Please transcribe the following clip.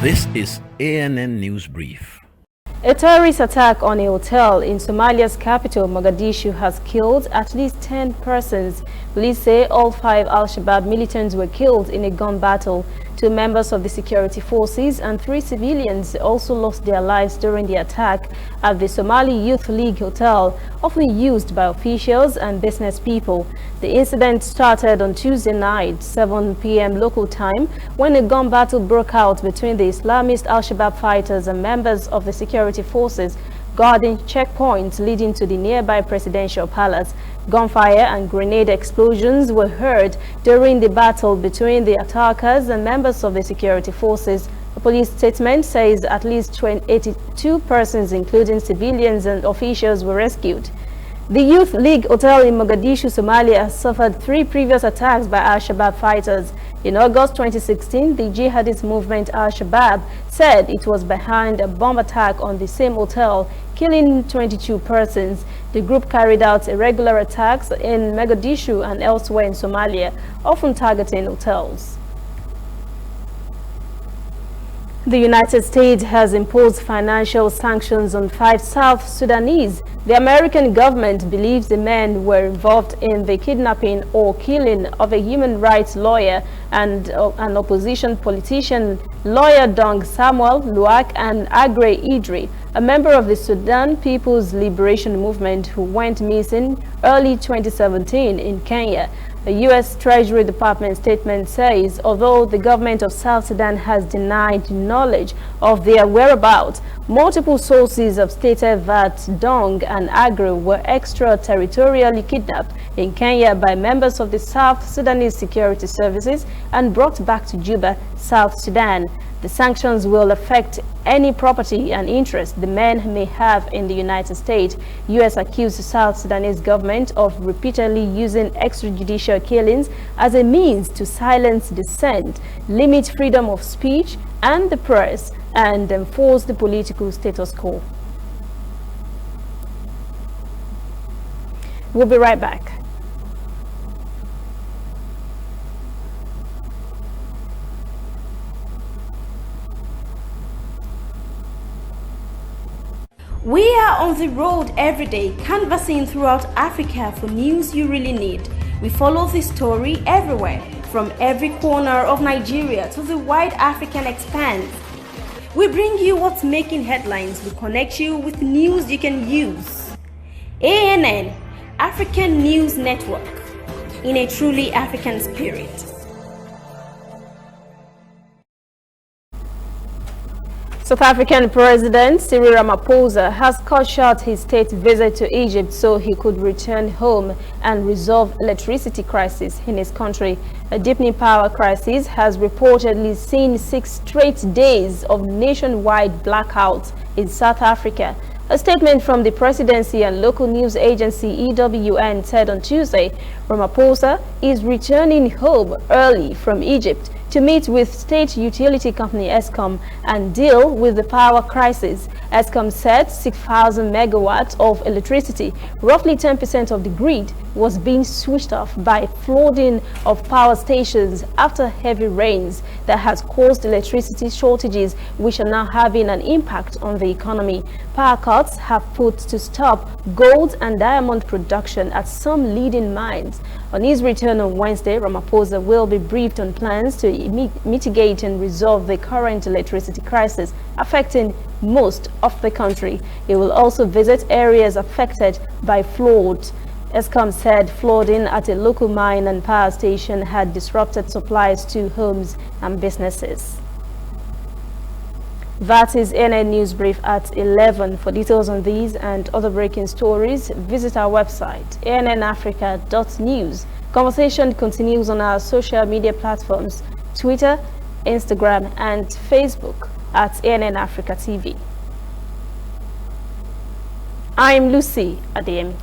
This is ANN News Brief. A terrorist attack on a hotel in Somalia's capital, Mogadishu, has killed at least 10 persons. Police say all 5 Al-Shabab militants were killed in a gun battle. 2 members of the security forces and 3 civilians also lost their lives during the attack at the Somali Youth League Hotel, often used by officials and business people. The incident started on Tuesday night, 7 p.m. local time, when a gun battle broke out between the Islamist Al-Shabab fighters and members of the security forces guarding checkpoints leading to the nearby presidential palace. Gunfire and grenade explosions were heard during the battle between the attackers and members of the security forces. A police statement says at least 82 persons, including civilians and officials, were rescued. The Youth League Hotel in Mogadishu, Somalia, suffered 3 previous attacks by Al-Shabab fighters. In August 2016, the jihadist movement Al-Shabab said it was behind a bomb attack on the same hotel, killing 22 persons. The group carried out irregular attacks in Mogadishu and elsewhere in Somalia, often targeting hotels. The United States has imposed financial sanctions on 5 South Sudanese. The American government believes the men were involved in the kidnapping or killing of a human rights lawyer and an opposition politician, lawyer Dong Samuel Luak and Agre Idri, a member of the Sudan People's Liberation Movement who went missing early 2017 in Kenya. The U.S. Treasury Department statement says although the government of South Sudan has denied knowledge of their whereabouts, multiple sources have stated that Dong and Agre were extraterritorially kidnapped in Kenya by members of the South Sudanese Security Services and brought back to Juba, South Sudan. The sanctions will affect any property and interest the men may have in the United States. U.S. accused the South Sudanese government of repeatedly using extrajudicial killings as a means to silence dissent, limit freedom of speech and the press, and enforce the political status quo. We'll be right back. We are on the road every day, canvassing throughout Africa for news you really need. We follow this story everywhere, from every corner of Nigeria to the wide African expanse. We bring you what's making headlines. We connect you with news you can use. ANN, African News Network, in a truly African spirit. South African President Cyril Ramaphosa has cut short his state visit to Egypt so he could return home and resolve electricity crisis in his country. A deepening power crisis has reportedly seen 6 straight days of nationwide blackouts in South Africa. A statement from the presidency and local news agency EWN said on Tuesday, Ramaphosa is returning home early from Egypt to meet with state utility company Eskom and deal with the power crisis. Eskom said 6,000 megawatts of electricity, roughly 10% of the grid, was being switched off by flooding of power stations after heavy rains that has caused electricity shortages, which are now having an impact on the economy. Power cuts have put to stop gold and diamond production at some leading mines. On his return on Wednesday, Ramaphosa will be briefed on plans to mitigate and resolve the current electricity crisis affecting most of the country. He will also visit areas affected by floods. Eskom said flooding at a local mine and power station had disrupted supplies to homes and businesses. That is ANN News Brief at 11. For details on these and other breaking stories, visit our website, annafrica.news. Conversation continues on our social media platforms, Twitter, Instagram, and Facebook at ANN Africa TV. I'm Lucy Adeyemi.